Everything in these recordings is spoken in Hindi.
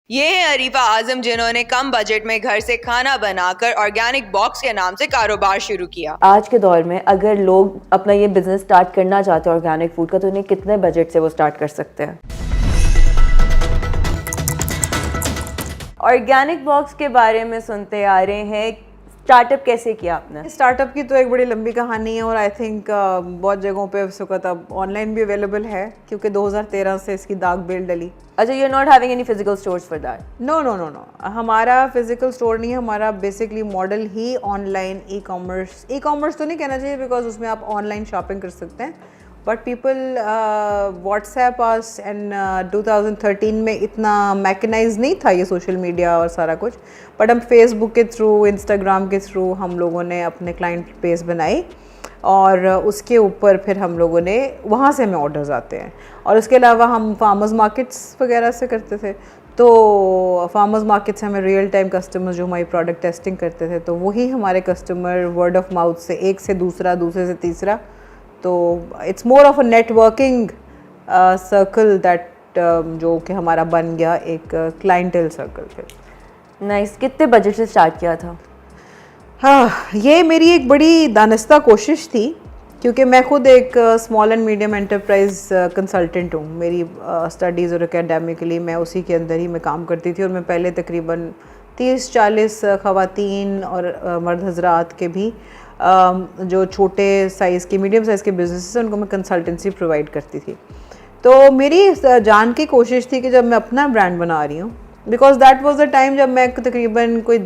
ये है अरीफा आजम, जिन्होंने कम बजट में घर से खाना बनाकर ऑर्गेनिक बॉक्स के नाम से कारोबार शुरू किया। आज के दौर में अगर लोग अपना ये बिजनेस स्टार्ट करना चाहते हैं ऑर्गेनिक फूड का, तो उन्हें कितने बजट से वो स्टार्ट कर सकते हैं? ऑर्गेनिक बॉक्स के बारे में सुनते आ रहे हैं, स्टार्टअप कैसे किया आपने? स्टार्टअप की तो एक बड़ी लंबी कहानी है और आई थिंक बहुत जगहों पे इस वक्त अब ऑनलाइन भी अवेलेबल है, क्योंकि 2013 से इसकी दाग बेल डली। अच्छा, you are not having any physical stores for that? No no no no, हमारा फिजिकल स्टोर नहीं है, हमारा बेसिकली मॉडल ही ऑनलाइन ई कॉमर्स तो नहीं कहना चाहिए, बिकॉज उसमें आप ऑनलाइन शॉपिंग कर सकते हैं, but people WhatsApp us and 2013 में इतना मैकेनाइज नहीं था ये सोशल मीडिया और सारा कुछ, बट हम फेसबुक के थ्रू, इंस्टाग्राम के थ्रू हम लोगों ने अपने क्लाइंट बेस बनाई और उसके ऊपर फिर हम लोगों ने वहाँ से हमें ऑर्डर्स आते हैं। और उसके अलावा हम फार्मर्स मार्केट्स वगैरह से करते थे, तो फार्मर्स मार्केट से हमें रियल टाइम कस्टमर्स जो हमारी प्रोडक्ट टेस्टिंग करते थे, तो वही हमारे कस्टमर वर्ड ऑफ माउथ से एक से दूसरा, दूसरे से तीसरा, तो it's more of a networking circle that जो कि हमारा बन गया एक क्लाइंटेल सर्कल। फिर नाइस। कितने बजट से स्टार्ट किया था? हाँ, ये मेरी एक बड़ी दानिस्ता कोशिश थी, क्योंकि मैं खुद एक small and medium enterprise consultant हूँ। मेरी स्टडीज़ और एकेडमिकली मैं उसी के अंदर ही मैं काम करती थी, और मैं पहले तकरीबन 30-40 ख़वातीन और मर्द हजरात के भी जो छोटे साइज़ के, मीडियम साइज़ के बिजनेस हैं, उनको मैं कंसल्टेंसी प्रोवाइड करती थी। तो मेरी जान की कोशिश थी कि जब मैं अपना ब्रांड बना रही हूँ, because that was the time जब मैं तकरीबन कोई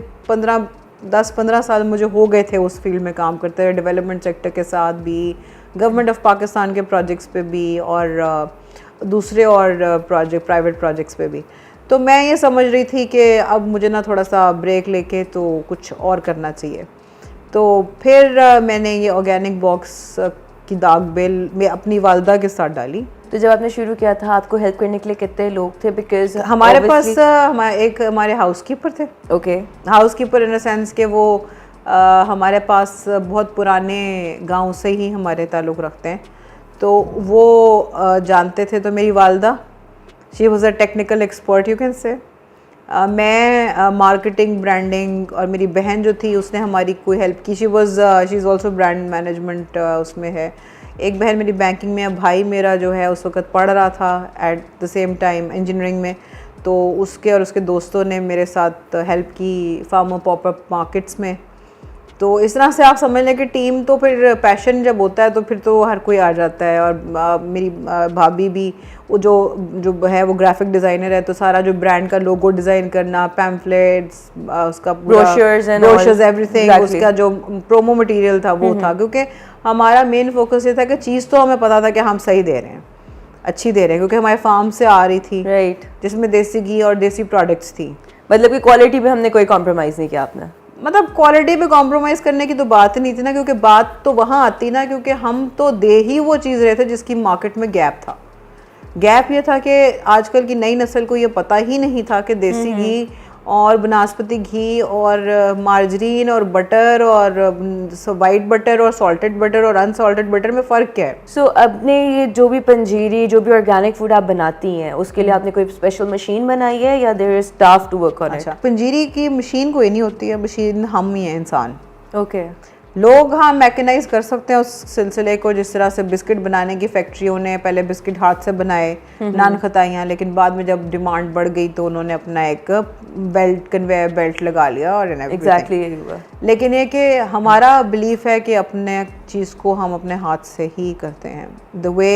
10-15 साल मुझे हो गए थे उस फील्ड में काम करते हुए, डेवलपमेंट सेक्टर के साथ भी, गवर्नमेंट ऑफ पाकिस्तान के प्रोजेक्ट्स पे भी, और दूसरे और प्राइवेट प्रोजेक्ट्स पे भी। तो मैं ये समझ रही थी कि अब मुझे ना थोड़ा सा ब्रेक लेके तो कुछ और करना चाहिए। तो फिर मैंने ये ऑर्गेनिक बॉक्स की दाग बेल में अपनी वालदा के साथ डाली। तो जब आपने शुरू किया था, आपको हेल्प करने के लिए कितने लोग थे? बिकॉज हमारे पास हमारे हाउसकीपर थे। Okay. Housekeeper in the sense के वो हमारे पास बहुत पुराने गांव से ही हमारे ताल्लुक़ रखते हैं, तो वो जानते थे। तो मेरी वालदा, she was a technical expert you can say. मैं मार्केटिंग, ब्रांडिंग, और मेरी बहन जो थी उसने हमारी कोई हेल्प की। She is also brand management उसमें है। एक बहन मेरी बैंकिंग में है। भाई मेरा जो है उस वक्त पढ़ रहा था at the same time engineering में, तो उसके और उसके दोस्तों ने मेरे साथ हेल्प की फार्मर पॉपअप मार्केट्स में। तो इस तरह से आप समझ लें कि टीम, तो फिर पैशन जब होता है तो फिर तो हर कोई आ जाता है। और मेरी भाभी भी वो जो है वो ग्राफिक डिज़ाइनर है, तो सारा जो ब्रांड का लोगो डिज़ाइन करना, पैम्फलेट्स, उसका ब्रोशर्स एवरीथिंग, उसका जो प्रोमो मटेरियल था वो था। क्योंकि हमारा मेन फोकस ये था कि चीज़ तो हमें पता था कि हम सही दे रहे हैं, अच्छी दे रहे हैं, क्योंकि हमारे फार्म से आ रही थी, राइट, जिसमें देसी घी और देसी प्रोडक्ट्स थी। मतलब कि क्वालिटी पे हमने कोई कॉम्प्रोमाइज़ नहीं किया आपने? मतलब क्वालिटी पे कॉम्प्रोमाइज़ करने की तो बात ही नहीं थी ना, क्योंकि बात तो वहाँ आती ना, क्योंकि हम तो दे ही वो चीज़ रहे थे जिसकी मार्केट में गैप था। गैप ये था कि आजकल की नई नस्ल को ये पता ही नहीं था कि देसी घी और बनास्पति घी और मार्जरीन और बटर और वाइट बटर और सॉल्टेड बटर और अनसॉल्टेड बटर में फ़र्क क्या है। सो अपने ये जो भी पंजीरी, जो भी ऑर्गेनिक फूड आप बनाती हैं, उसके लिए आपने कोई स्पेशल मशीन बनाई है या there is staff to work on it? अच्छा, पंजीरी की मशीन कोई नहीं होती है, मशीन हम ही हैं, इंसान। ओके। लोग हाँ मैकेनाइज कर सकते हैं उस सिलसिले को, जिस तरह से बिस्किट बनाने की फैक्ट्रियों ने पहले बिस्किट हाथ से बनाए, नान खताइयाँ, लेकिन बाद में जब डिमांड बढ़ गई तो उन्होंने अपना एक बेल्ट, कन्वेयर बेल्ट लगा लिया और एग्जैक्टली। लेकिन ये कि हमारा बिलीफ है कि अपने चीज़ को हम अपने हाथ से ही करते हैं, the way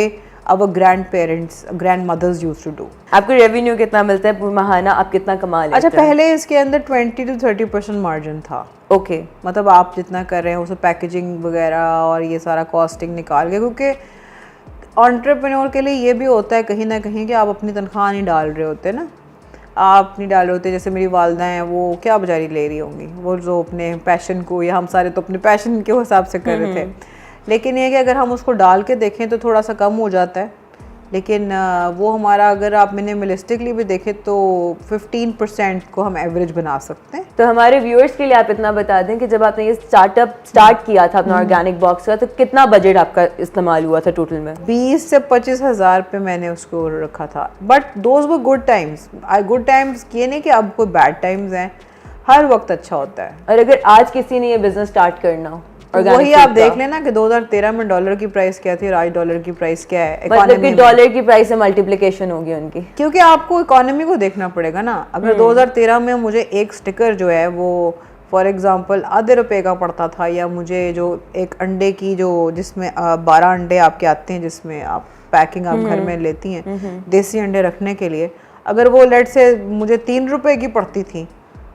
our grand parents, grand mothers used to do. आपको रेवेन्यू कितना मिलता है माहाना? आप कितना कमा लेते हैं? अच्छा, पहले इसके अंदर 20 to 30% मार्जिन था। ओके। मतलब आप जितना कर रहे हैं उसे पैकेजिंग वगैरह और ये सारा कॉस्टिंग निकाल के, क्योंकि एंटरप्रेन्योर के लिए ये भी होता है कहीं ना कहीं कि आप अपनी तनख्वाह नहीं डाल रहे होते ना, आप नहीं डाल रहे होते। जैसे मेरी वालदा हैं, वो क्या बेचारी ले रही होंगी, वो जो अपने पैशन को, या हम सारे तो अपने पैशन के हिसाब से कर रहे थे, लेकिन ये कि अगर हम उसको डाल के देखें तो थोड़ा सा कम हो जाता है। लेकिन वो हमारा अगर आप मिनिमलिस्टिकली भी देखें तो 15% को हम एवरेज बना सकते हैं। तो हमारे व्यूअर्स के लिए आप इतना बता दें कि जब आपने ये स्टार्ट किया था अपना ऑर्गेनिक बॉक्स का, तो कितना बजट आपका इस्तेमाल हुआ था टोटल में? 20 से 25 हज़ार पे मैंने उसको रखा था, बट दोज वो गुड टाइम्स। गुड टाइम्स ये नहीं कि अब कोई बैड टाइम्स हैं, हर वक्त अच्छा होता है। और अगर आज किसी ने ये बिजनेस स्टार्ट करना हो, तो वही आप देख लेना कि 2013 में डॉलर की प्राइस क्या थी और आज डॉलर की प्राइस क्या है। मतलब कि डॉलर की प्राइस से मल्टीप्लिकेशन होगी उनकी, क्योंकि आपको इकोनॉमी को देखना पड़ेगा ना। अगर 2013 में मुझे एक स्टिकर जो है वो फॉर एग्जांपल आधे रुपए का पड़ता था, या मुझे जो एक अंडे की जो जिसमें 12 अंडे आपके आते हैं, जिसमें आप पैकिंग आप घर में लेती हैं देसी अंडे रखने के लिए, अगर वो लेट से मुझे 3 रुपए की पड़ती थी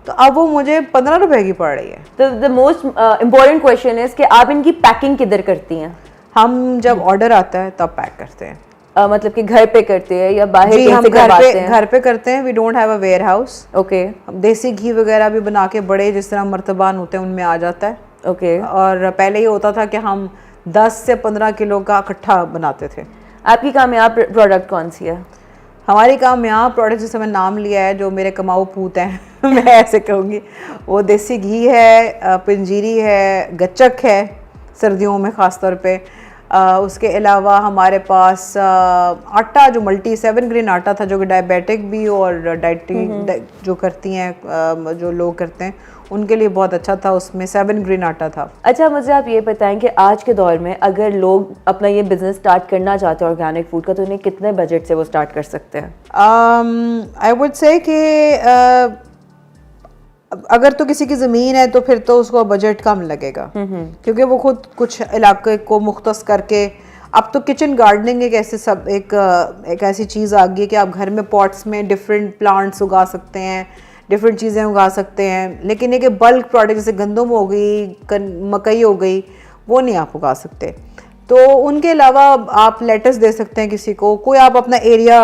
तो अब वो मुझे 15 रुपए की पड़ रही है। तो द मोस्ट इम्पोर्टेंट क्वेश्चन है कि आप इनकी पैकिंग किधर करती हैं? हम जब ऑर्डर आता है तब पैक करते हैं। मतलब कि घर पे करते हैं या बाहर जी, हम से करवाते हैं? घर पे करते हैं। We don't have a warehouse. Okay. देसी घी वगैरह भी बना के बड़े जिस तरह मर्तबान होते हैं उनमें आ जाता है। ओके। और पहले ये होता था कि हम 10 से 15 किलो का इकट्ठा बनाते थे। आपकी कामयाब प्रोडक्ट कौन सी है? हमारी कामयाब प्रोडक्ट जिसे मैंने नाम लिया है, जो मेरे कमाऊ पूत हैं मैं ऐसे कहूँगी, वो देसी घी है, पंजीरी है, गच्चक है सर्दियों में ख़ास तौर पे। उसके अलावा हमारे पास आटा जो मल्टी 7 ग्रेन आटा था, जो कि डायबिटिक भी और डाइटिंग जो करती हैं जो लोग करते हैं उनके लिए बहुत अच्छा था। उसमें 7 ग्रेन आटा था। अच्छा, मुझे आप ये बताएं कि आज के दौर में अगर लोग अपना ये बिजनेस स्टार्ट करना चाहते हैं ऑर्गेनिक फूड का, तो उन्हें कितने बजट से वो स्टार्ट कर सकते हैं? आई वुड से कि अगर तो किसी की ज़मीन है तो फिर तो उसको बजट कम लगेगा, क्योंकि वो खुद कुछ इलाके को मुख्तस करके। अब तो किचन गार्डनिंग एक ऐसी चीज़ आ गई है कि आप घर में पॉट्स में डिफरेंट प्लांट्स उगा सकते हैं, डिफरेंट चीज़ें उगा सकते हैं। लेकिन ये कि बल्क प्रोडक्ट जैसे गंदम हो गई, मकई हो गई, वो नहीं आप उगा सकते। तो उनके अलावा आप लेटस दे सकते हैं किसी को, कोई आप अपना एरिया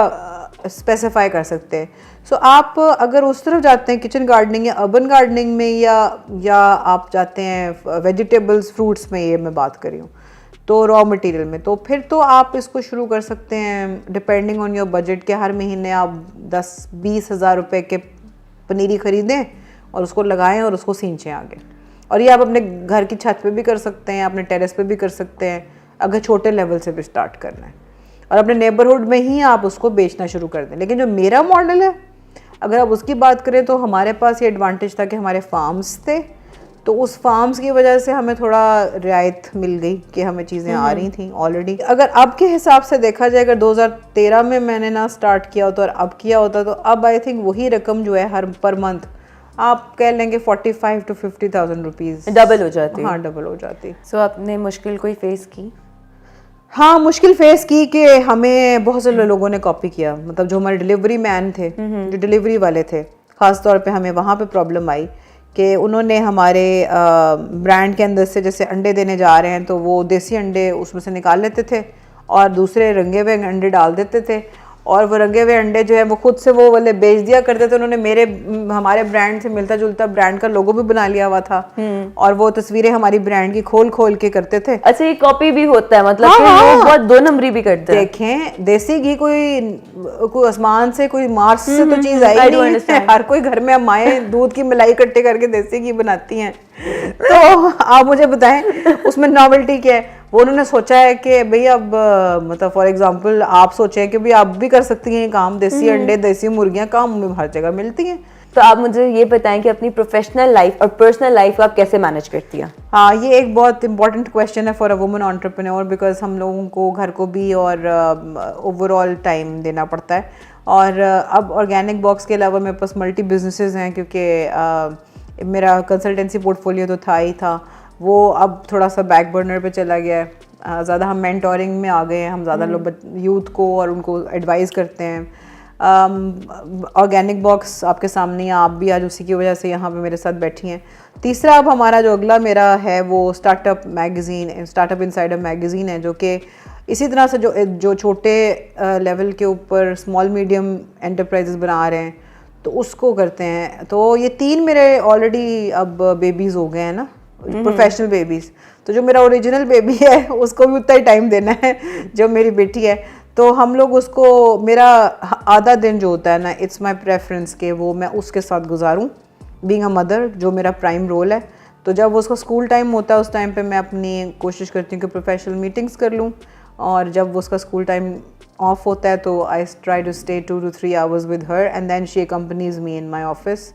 स्पेसिफाई कर सकते हैं। सो आप अगर उस तरफ जाते हैं किचन गार्डनिंग या अर्बन गार्डनिंग में, या आप जाते हैं वेजिटेबल्स फ्रूट्स में, ये मैं बात कर रही हूँ, तो रॉ मटेरियल में, तो फिर तो आप इसको शुरू कर सकते हैं डिपेंडिंग ऑन योर बजट के। हर महीने आप 10-20 हज़ार रुपये के पनीरी ख़रीदें और उसको लगाएं और उसको सींचें आगे। और ये आप अपने घर की छत पे भी कर सकते हैं, अपने टेरेस पे भी कर सकते हैं, अगर छोटे लेवल से भी स्टार्ट करना है, और अपने नेबरहुड में ही आप उसको बेचना शुरू कर दें। लेकिन जो मेरा मॉडल है, अगर आप उसकी बात करें, तो हमारे पास ये एडवांटेज था कि हमारे फार्म्स थे, तो उस फार्म्स की वजह से हमें थोड़ा रियायत मिल गई कि हमें चीज़ें आ रही थी ऑलरेडी। अगर अब के हिसाब से देखा जाए, अगर 2013 में मैंने ना स्टार्ट किया होता और अब किया होता, तो अब आई थिंक वही रकम जो है हर पर मंथ आप कह लेंगे 45 to 50,000 रुपीज़ डबल हो जाती। हाँ, डबल हो जाती। सो आपने मुश्किल कोई फेस की? हाँ, मुश्किल फेस की कि हमें बहुत से लोगों ने कॉपी किया। मतलब जो हमारे डिलीवरी मैन थे, जो डिलीवरी वाले थे, ख़ास तौर पे हमें वहाँ पे प्रॉब्लम आई कि उन्होंने हमारे ब्रांड के अंदर से जैसे अंडे देने जा रहे हैं, तो वो देसी अंडे उसमें से निकाल लेते थे और दूसरे रंगे हुए अंडे डाल देते थे, और वो रंगे हुए अंडे जो है वो खुद से वो वाले बेच दिया करते थे। उन्होंने हमारे ब्रांड से मिलता जुलता ब्रांड का लोगो भी बना लिया हुआ था, और वो तस्वीरें हमारी ब्रांड की खोल खोल के करते थे। अच्छा, ये कॉपी भी होता है? मतलब हाँ, कि वो बहुत 2 नंबरी भी करते हैं। देखें, देसी घी कोई आसमान से, कोई मार्स से तो चीज़ आई नहीं है। हर कोई घर में अम्माएं दूध की मलाई इकट्ठे करके देसी घी बनाती हैं। तो आप मुझे बताएं उसमें नॉवेल्टी क्या है? वो उन्होंने सोचा है कि भाई अब मतलब फॉर एग्जांपल आप सोचें कि भाई आप भी कर सकती हैं ये काम। देसी अंडे, देसी मुर्गियां काम में हर जगह मिलती हैं। तो आप मुझे ये बताएं कि अपनी प्रोफेशनल लाइफ और पर्सनल लाइफ को आप कैसे मैनेज करती हैं? हाँ, ये एक बहुत इंपॉर्टेंट क्वेश्चन है for a woman entrepreneur, because हम लोगों को घर को भी और ओवरऑल टाइम देना पड़ता है। और अब ऑर्गेनिक बॉक्स के अलावा मेरे पास मल्टी बिजनेसेस हैं, क्योंकि मेरा कंसल्टेंसी पोर्टफोलियो तो था ही था, वो अब थोड़ा सा बैक बर्नर पे चला गया है। ज़्यादा हम मेंटोरिंग में आ गए हैं, हम ज़्यादा लोग यूथ को और उनको एडवाइस करते हैं। ऑर्गेनिक बॉक्स आपके सामने है, आप भी आज उसी की वजह से यहाँ पे मेरे साथ बैठी हैं। तीसरा अब हमारा जो अगला मेरा है वो startup magazine, startup insider magazine है, जो कि इसी तरह से जो छोटे लेवल के ऊपर स्मॉल मीडियम एंटरप्राइजेस बना रहे हैं, तो उसको करते हैं। तो ये 3 मेरे ऑलरेडी अब बेबीज़ हो गए हैं ना, प्रोफेशनल बेबीज़। तो जो मेरा ओरिजिनल बेबी है उसको भी उतना ही टाइम देना है जो मेरी बेटी है। तो हम लोग उसको, मेरा आधा दिन जो होता है ना, इट्स माई प्रेफरेंस के वो मैं उसके साथ गुजारूँ, बीइंग अ मदर, जो मेरा प्राइम रोल है। तो जब उसका स्कूल टाइम होता है उस टाइम पे मैं अपनी कोशिश करती हूँ कि प्रोफेशनल मीटिंग्स कर लूँ, और जब उसका स्कूल टाइम ऑफ होता है तो I try to stay 2 to 3 hours with her and then she accompanies me in my office.